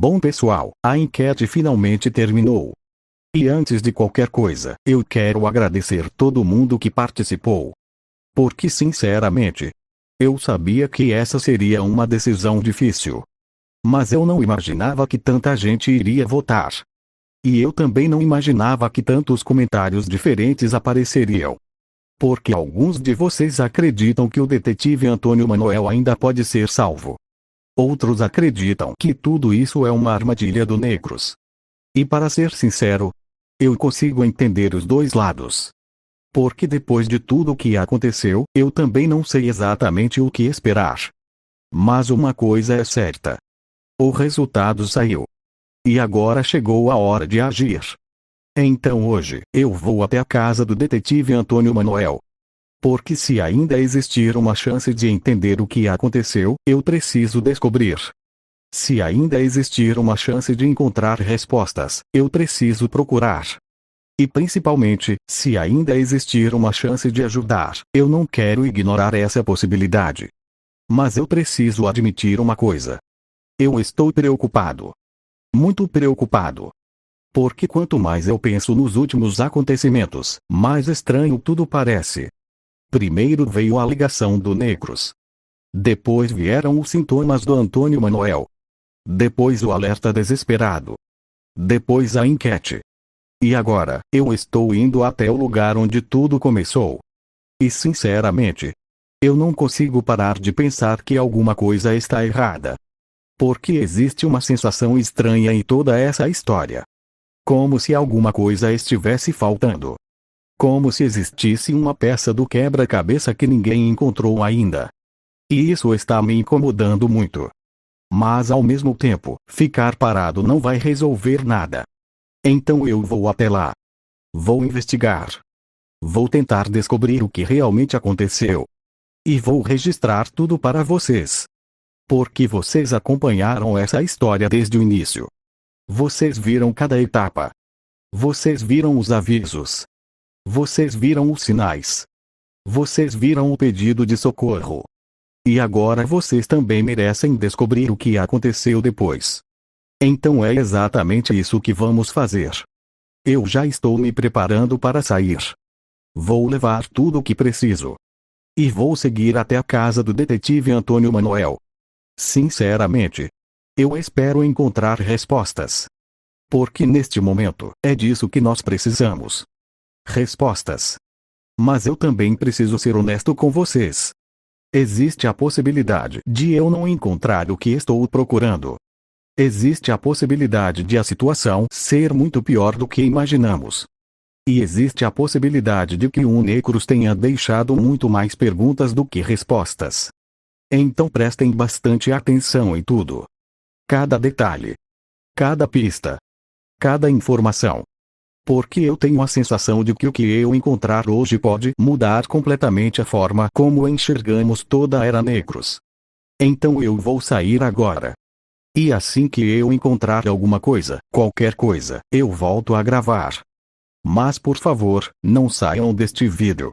Bom pessoal, a enquete finalmente terminou. E antes de qualquer coisa, eu quero agradecer todo mundo que participou. Porque sinceramente, eu sabia que essa seria uma decisão difícil. Mas eu não imaginava que tanta gente iria votar. E eu também não imaginava que tantos comentários diferentes apareceriam. Porque alguns de vocês acreditam que o detetive Antônio Manoel ainda pode ser salvo. Outros acreditam que tudo isso é uma armadilha do Negros. E para ser sincero, eu consigo entender os dois lados. Porque depois de tudo o que aconteceu, eu também não sei exatamente o que esperar. Mas uma coisa é certa. O resultado saiu. E agora chegou a hora de agir. Então hoje, eu vou até a casa do detetive Antônio Manoel. Porque se ainda existir uma chance de entender o que aconteceu, eu preciso descobrir. Se ainda existir uma chance de encontrar respostas, eu preciso procurar. E principalmente, se ainda existir uma chance de ajudar, eu não quero ignorar essa possibilidade. Mas eu preciso admitir uma coisa. Eu estou preocupado. Muito preocupado. Porque quanto mais eu penso nos últimos acontecimentos, mais estranho tudo parece. Primeiro veio a ligação do Negros. Depois vieram os sintomas do Antônio Manoel. Depois o alerta desesperado. Depois a enquete. E agora, eu estou indo até o lugar onde tudo começou. E sinceramente, eu não consigo parar de pensar que alguma coisa está errada. Porque existe uma sensação estranha em toda essa história. Como se alguma coisa estivesse faltando. Como se existisse uma peça do quebra-cabeça que ninguém encontrou ainda. E isso está me incomodando muito. Mas ao mesmo tempo, ficar parado não vai resolver nada. Então eu vou até lá. Vou investigar. Vou tentar descobrir o que realmente aconteceu. E vou registrar tudo para vocês. Porque vocês acompanharam essa história desde o início. Vocês viram cada etapa. Vocês viram os avisos. Vocês viram os sinais. Vocês viram o pedido de socorro. E agora vocês também merecem descobrir o que aconteceu depois. Então é exatamente isso que vamos fazer. Eu já estou me preparando para sair. Vou levar tudo o que preciso. E vou seguir até a casa do detetive Antônio Manoel. Sinceramente, eu espero encontrar respostas. Porque neste momento, é disso que nós precisamos. Respostas. Mas eu também preciso ser honesto com vocês. Existe a possibilidade de eu não encontrar o que estou procurando. Existe a possibilidade de a situação ser muito pior do que imaginamos. E existe a possibilidade de que o Negros tenha deixado muito mais perguntas do que respostas. Então prestem bastante atenção em tudo. Cada detalhe. Cada pista. Cada informação. Porque eu tenho a sensação de que o que eu encontrar hoje pode mudar completamente a forma como enxergamos toda a era Negros. Então eu vou sair agora. E assim que eu encontrar alguma coisa, qualquer coisa, eu volto a gravar. Mas por favor, não saiam deste vídeo.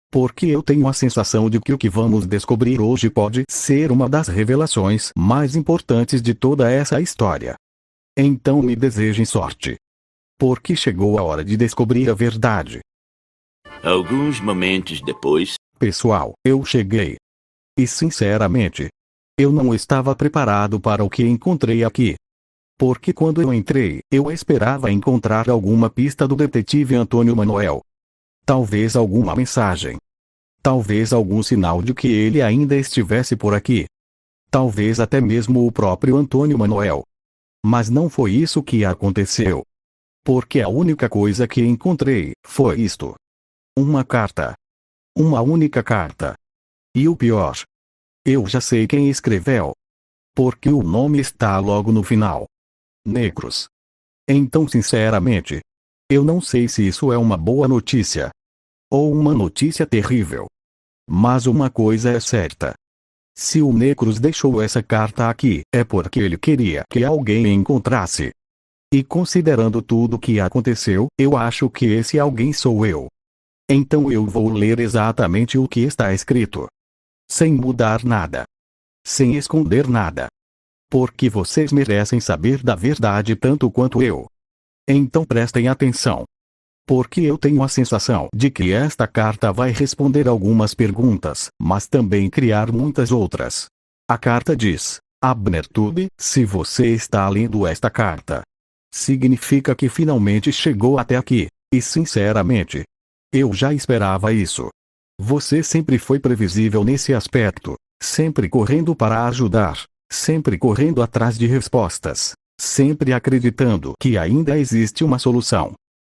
Porque eu tenho a sensação de que o que vamos descobrir hoje pode ser uma das revelações mais importantes de toda essa história. Então me desejem sorte. Porque chegou a hora de descobrir a verdade. Alguns momentos depois. Pessoal, eu cheguei. E sinceramente, eu não estava preparado para o que encontrei aqui. Porque quando eu entrei, eu esperava encontrar alguma pista do detetive Antônio Manoel. Talvez alguma mensagem. Talvez algum sinal de que ele ainda estivesse por aqui. Talvez até mesmo o próprio Antônio Manoel. Mas não foi isso que aconteceu. Porque a única coisa que encontrei foi isto. Uma carta. Uma única carta. E o pior. Eu já sei quem escreveu. Porque o nome está logo no final. Negros. Então sinceramente, eu não sei se isso é uma boa notícia. Ou uma notícia terrível. Mas uma coisa é certa. Se o Negros deixou essa carta aqui, é porque ele queria que alguém encontrasse. E considerando tudo o que aconteceu, eu acho que esse alguém sou eu. Então eu vou ler exatamente o que está escrito. Sem mudar nada. Sem esconder nada. Porque vocês merecem saber da verdade tanto quanto eu. Então prestem atenção. Porque eu tenho a sensação de que esta carta vai responder algumas perguntas, mas também criar muitas outras. A carta diz: Abner Tube, se você está lendo esta carta, significa que finalmente chegou até aqui, e sinceramente, eu já esperava isso. Você sempre foi previsível nesse aspecto, sempre correndo para ajudar, sempre correndo atrás de respostas, sempre acreditando que ainda existe uma solução.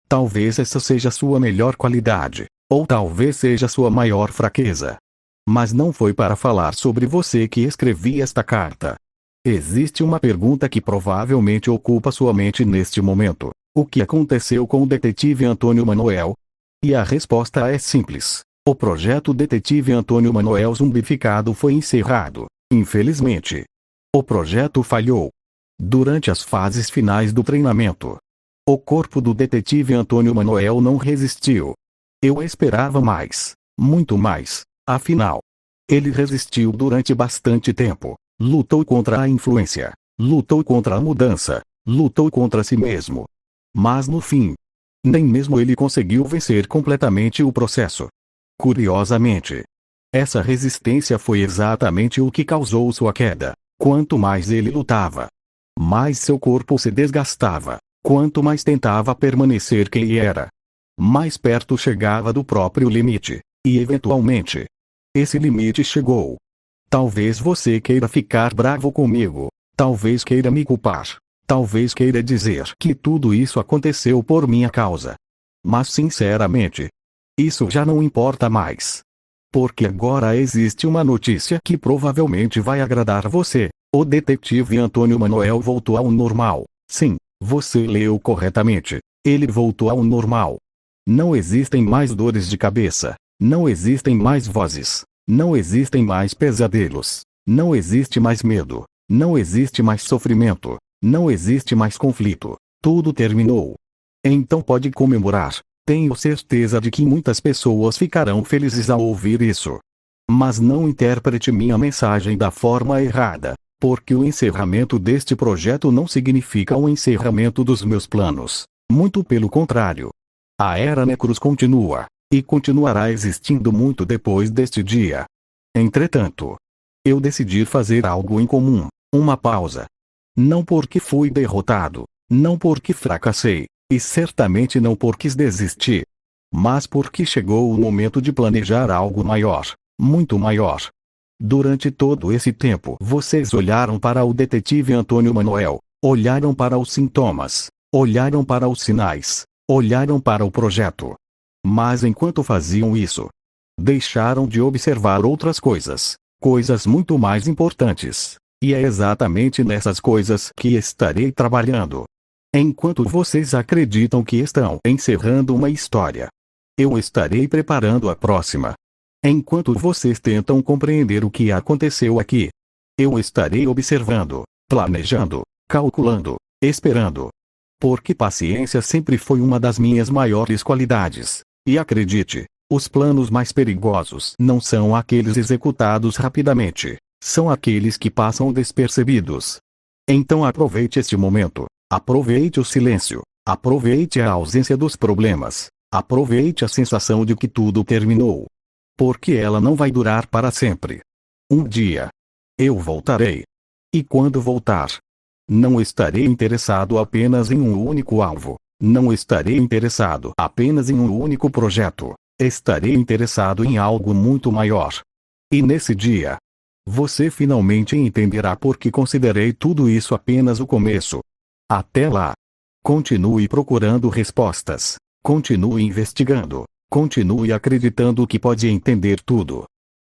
Talvez essa seja sua melhor qualidade, ou talvez seja sua maior fraqueza. Mas não foi para falar sobre você que escrevi esta carta. Existe uma pergunta que provavelmente ocupa sua mente neste momento: o que aconteceu com o detetive Antônio Manuel? E a resposta é simples: o projeto Detetive Antônio Manuel Zumbificado foi encerrado, infelizmente. O projeto falhou. Durante as fases finais do treinamento, o corpo do detetive Antônio Manuel não resistiu. Eu esperava mais, muito mais, afinal. Ele resistiu durante bastante tempo, lutou contra a influência, lutou contra a mudança, lutou contra si mesmo. Mas no fim, nem mesmo ele conseguiu vencer completamente o processo. Curiosamente, essa resistência foi exatamente o que causou sua queda. Quanto mais ele lutava, mais seu corpo se desgastava. Quanto mais tentava permanecer quem era, mais perto chegava do próprio limite, e eventualmente, esse limite chegou. Talvez você queira ficar bravo comigo, talvez queira me culpar, talvez queira dizer que tudo isso aconteceu por minha causa. Mas sinceramente, isso já não importa mais. Porque agora existe uma notícia que provavelmente vai agradar você: o detetive Antônio Manuel voltou ao normal. Sim. Você leu corretamente. Ele voltou ao normal. Não existem mais dores de cabeça. Não existem mais vozes. Não existem mais pesadelos. Não existe mais medo. Não existe mais sofrimento. Não existe mais conflito. Tudo terminou. Então pode comemorar. Tenho certeza de que muitas pessoas ficarão felizes ao ouvir isso. Mas não interprete minha mensagem da forma errada. Porque o encerramento deste projeto não significa o encerramento dos meus planos. Muito pelo contrário. A Era Necros continua, e continuará existindo muito depois deste dia. Entretanto, eu decidi fazer algo incomum, uma pausa. Não porque fui derrotado, não porque fracassei, e certamente não porque desisti. Mas porque chegou o momento de planejar algo maior, muito maior. Durante todo esse tempo vocês olharam para o detetive Antônio Manuel, olharam para os sintomas, olharam para os sinais, olharam para o projeto. Mas enquanto faziam isso, deixaram de observar outras coisas, coisas muito mais importantes. E é exatamente nessas coisas que estarei trabalhando. Enquanto vocês acreditam que estão encerrando uma história, eu estarei preparando a próxima. Enquanto vocês tentam compreender o que aconteceu aqui, eu estarei observando, planejando, calculando, esperando. Porque paciência sempre foi uma das minhas maiores qualidades. E acredite, os planos mais perigosos não são aqueles executados rapidamente, são aqueles que passam despercebidos. Então aproveite este momento, aproveite o silêncio, aproveite a ausência dos problemas, aproveite a sensação de que tudo terminou. Porque ela não vai durar para sempre. Um dia, eu voltarei. E quando voltar, não estarei interessado apenas em um único alvo. Não estarei interessado apenas em um único projeto. Estarei interessado em algo muito maior. E nesse dia, você finalmente entenderá por que considerei tudo isso apenas o começo. Até lá, continue procurando respostas. Continue investigando. Continue acreditando que pode entender tudo.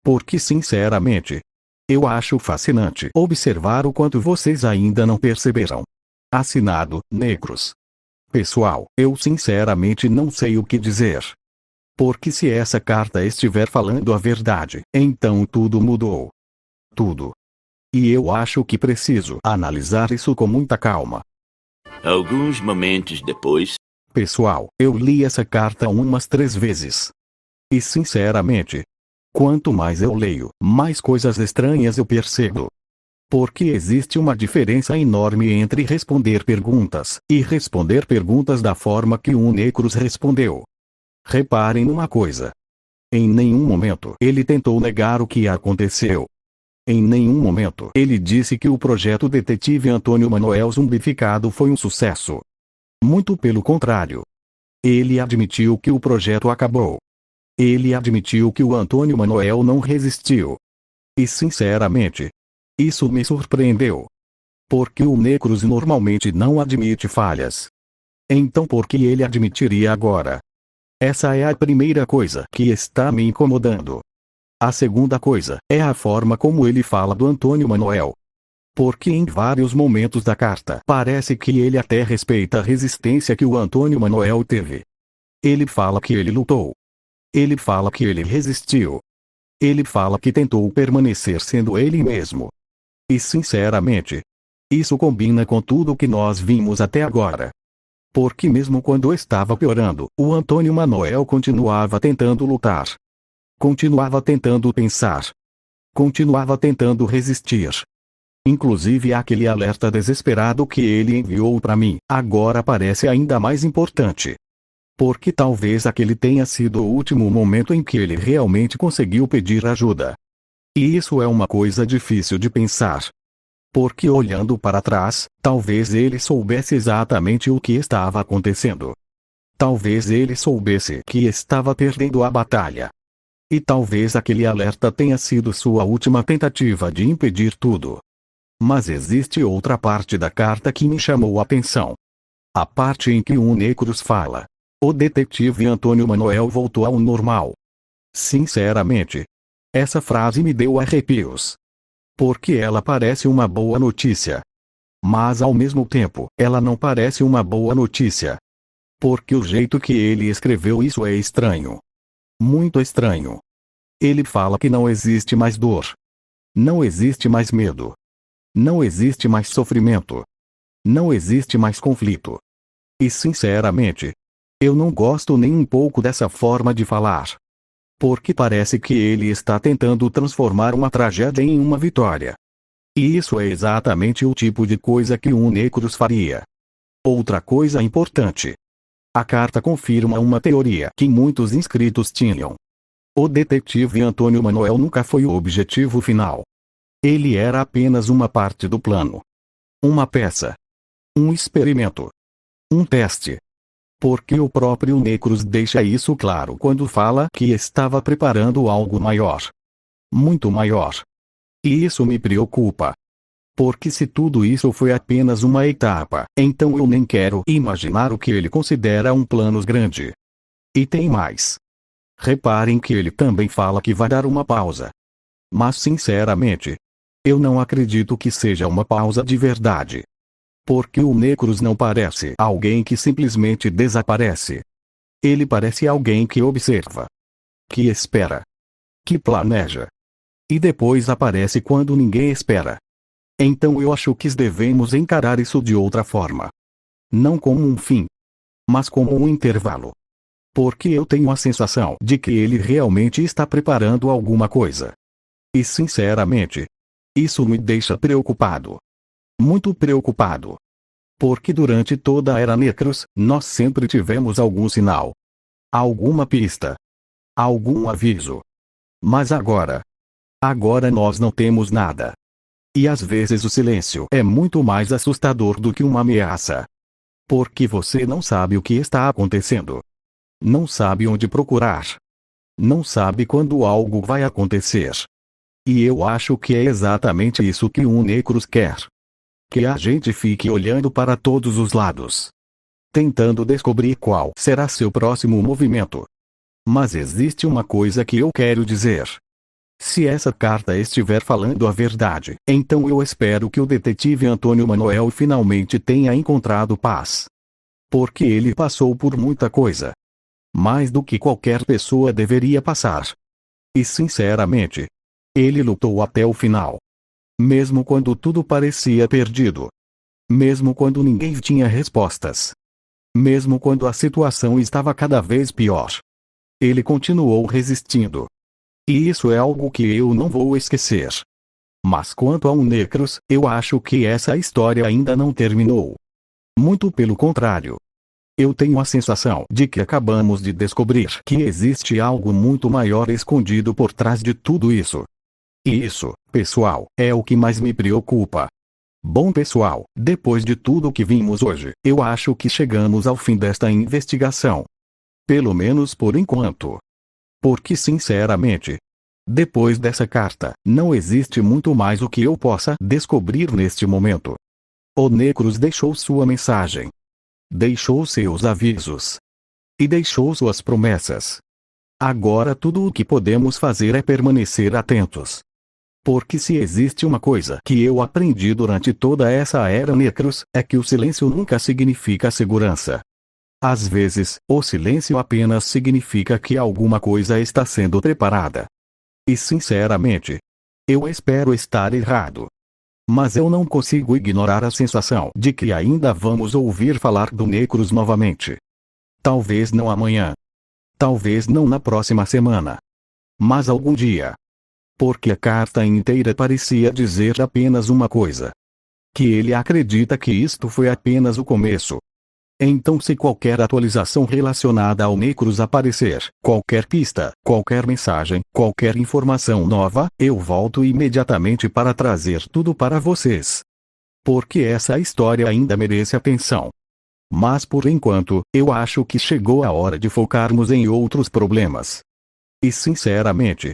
Porque sinceramente, eu acho fascinante observar o quanto vocês ainda não perceberam. Assinado, Necros. Pessoal, eu sinceramente não sei o que dizer. Porque se essa carta estiver falando a verdade, então tudo mudou. Tudo. E eu acho que preciso analisar isso com muita calma. Alguns momentos depois. Pessoal, eu li essa carta umas 3 vezes. E sinceramente, quanto mais eu leio, mais coisas estranhas eu percebo. Porque existe uma diferença enorme entre responder perguntas e responder perguntas da forma que o Necros respondeu. Reparem numa coisa. Em nenhum momento ele tentou negar o que aconteceu. Em nenhum momento ele disse que o projeto Detetive Antônio Manoel Zumbificado foi um sucesso. Muito pelo contrário. Ele admitiu que o projeto acabou. Ele admitiu que o Antônio Manoel não resistiu. E sinceramente, isso me surpreendeu. Porque o Necros normalmente não admite falhas. Então por que ele admitiria agora? Essa é a primeira coisa que está me incomodando. A segunda coisa é a forma como ele fala do Antônio Manoel. Porque em vários momentos da carta parece que ele até respeita a resistência que o Antônio Manoel teve. Ele fala que ele lutou. Ele fala que ele resistiu. Ele fala que tentou permanecer sendo ele mesmo. E sinceramente, isso combina com tudo o que nós vimos até agora. Porque mesmo quando estava piorando, o Antônio Manoel continuava tentando lutar. Continuava tentando pensar. Continuava tentando resistir. Inclusive aquele alerta desesperado que ele enviou para mim, agora parece ainda mais importante. Porque talvez aquele tenha sido o último momento em que ele realmente conseguiu pedir ajuda. E isso é uma coisa difícil de pensar. Porque olhando para trás, talvez ele soubesse exatamente o que estava acontecendo. Talvez ele soubesse que estava perdendo a batalha. E talvez aquele alerta tenha sido sua última tentativa de impedir tudo. Mas existe outra parte da carta que me chamou a atenção. A parte em que o Necros fala. O detetive Antônio Manoel voltou ao normal. Sinceramente, essa frase me deu arrepios. Porque ela parece uma boa notícia. Mas ao mesmo tempo, ela não parece uma boa notícia. Porque o jeito que ele escreveu isso é estranho. Muito estranho. Ele fala que não existe mais dor. Não existe mais medo. Não existe mais sofrimento. Não existe mais conflito. E sinceramente, eu não gosto nem um pouco dessa forma de falar. Porque parece que ele está tentando transformar uma tragédia em uma vitória. E isso é exatamente o tipo de coisa que um Necros faria. Outra coisa importante. A carta confirma uma teoria que muitos inscritos tinham. O detetive Antônio Manoel nunca foi o objetivo final. Ele era apenas uma parte do plano. Uma peça. Um experimento. Um teste. Porque o próprio Necros deixa isso claro quando fala que estava preparando algo maior. Muito maior. E isso me preocupa. Porque se tudo isso foi apenas uma etapa, então eu nem quero imaginar o que ele considera um plano grande. E tem mais. Reparem que ele também fala que vai dar uma pausa. Mas sinceramente, eu não acredito que seja uma pausa de verdade. Porque o Necros não parece alguém que simplesmente desaparece. Ele parece alguém que observa. Que espera. Que planeja. E depois aparece quando ninguém espera. Então eu acho que devemos encarar isso de outra forma. Não como um fim. Mas como um intervalo. Porque eu tenho a sensação de que ele realmente está preparando alguma coisa. E sinceramente, isso me deixa preocupado. Muito preocupado. Porque durante toda a era Necros, nós sempre tivemos algum sinal. Alguma pista. Algum aviso. Mas agora nós não temos nada. E às vezes o silêncio é muito mais assustador do que uma ameaça. Porque você não sabe o que está acontecendo. Não sabe onde procurar. Não sabe quando algo vai acontecer. E eu acho que é exatamente isso que um Necros quer. Que a gente fique olhando para todos os lados. Tentando descobrir qual será seu próximo movimento. Mas existe uma coisa que eu quero dizer. Se essa carta estiver falando a verdade, então eu espero que o detetive Antônio Manoel finalmente tenha encontrado paz. Porque ele passou por muita coisa. Mais do que qualquer pessoa deveria passar. E sinceramente, ele lutou até o final. Mesmo quando tudo parecia perdido. Mesmo quando ninguém tinha respostas. Mesmo quando a situação estava cada vez pior. Ele continuou resistindo. E isso é algo que eu não vou esquecer. Mas quanto ao Necros, eu acho que essa história ainda não terminou. Muito pelo contrário. Eu tenho a sensação de que acabamos de descobrir que existe algo muito maior escondido por trás de tudo isso. E isso, pessoal, é o que mais me preocupa. Bom pessoal, depois de tudo que vimos hoje, eu acho que chegamos ao fim desta investigação. Pelo menos por enquanto. Porque sinceramente, depois dessa carta, não existe muito mais o que eu possa descobrir neste momento. O Necros deixou sua mensagem. Deixou seus avisos. E deixou suas promessas. Agora tudo o que podemos fazer é permanecer atentos. Porque se existe uma coisa que eu aprendi durante toda essa era Necros, é que o silêncio nunca significa segurança. Às vezes, o silêncio apenas significa que alguma coisa está sendo preparada. E sinceramente, eu espero estar errado. Mas eu não consigo ignorar a sensação de que ainda vamos ouvir falar do Necros novamente. Talvez não amanhã. Talvez não na próxima semana. Mas algum dia. Porque a carta inteira parecia dizer apenas uma coisa. Que ele acredita que isto foi apenas o começo. Então se qualquer atualização relacionada ao Necros aparecer, qualquer pista, qualquer mensagem, qualquer informação nova, eu volto imediatamente para trazer tudo para vocês. Porque essa história ainda merece atenção. Mas por enquanto, eu acho que chegou a hora de focarmos em outros problemas. E sinceramente,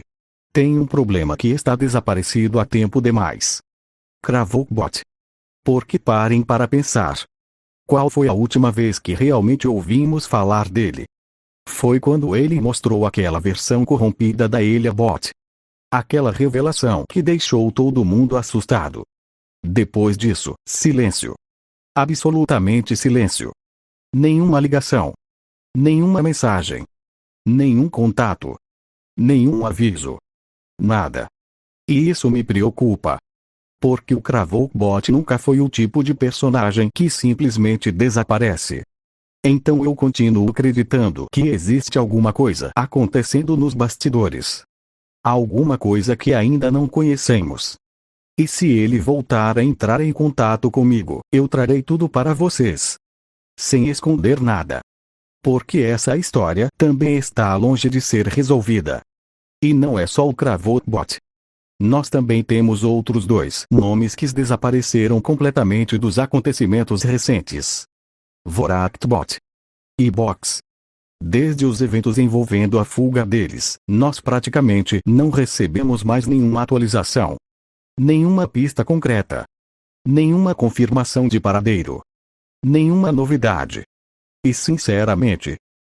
tem um problema que está desaparecido há tempo demais. Kravokbot. Porque parem para pensar. Qual foi a última vez que realmente ouvimos falar dele? Foi quando ele mostrou aquela versão corrompida da Ilha Bot. Aquela revelação que deixou todo mundo assustado. Depois disso, silêncio. Absolutamente silêncio. Nenhuma ligação. Nenhuma mensagem. Nenhum contato. Nenhum aviso. Nada. E isso me preocupa. Porque o Kravokbot nunca foi o tipo de personagem que simplesmente desaparece. Então eu continuo acreditando que existe alguma coisa acontecendo nos bastidores. Alguma coisa que ainda não conhecemos. E se ele voltar a entrar em contato comigo, eu trarei tudo para vocês. Sem esconder nada. Porque essa história também está longe de ser resolvida. E não é só o Kravokbot. Nós também temos outros dois nomes que desapareceram completamente dos acontecimentos recentes. Voraktbot e Box. Desde os eventos envolvendo a fuga deles, nós praticamente não recebemos mais nenhuma atualização. Nenhuma pista concreta. Nenhuma confirmação de paradeiro. Nenhuma novidade. E sinceramente,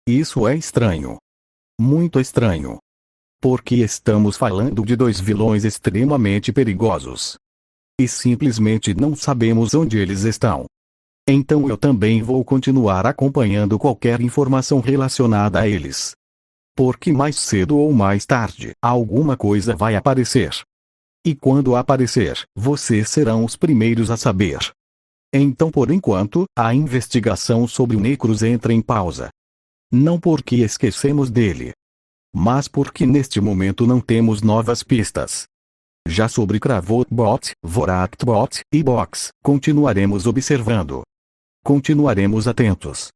isso é estranho. Muito estranho. Porque estamos falando de dois vilões extremamente perigosos. E simplesmente não sabemos onde eles estão. Então eu também vou continuar acompanhando qualquer informação relacionada a eles. Porque mais cedo ou mais tarde, alguma coisa vai aparecer. E quando aparecer, vocês serão os primeiros a saber. Então por enquanto, a investigação sobre o Necros entra em pausa. Não porque esquecemos dele. Mas porque neste momento não temos novas pistas. Já sobre Kravokbot, Voraktbot e Box, continuaremos observando. Continuaremos atentos.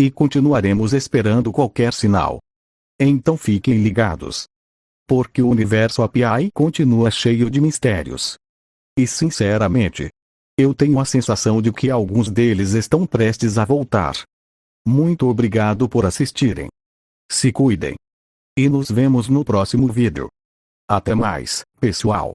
E continuaremos esperando qualquer sinal. Então fiquem ligados. Porque o universo API continua cheio de mistérios. E sinceramente, eu tenho a sensação de que alguns deles estão prestes a voltar. Muito obrigado por assistirem. Se cuidem. E nos vemos no próximo vídeo. Até mais, pessoal.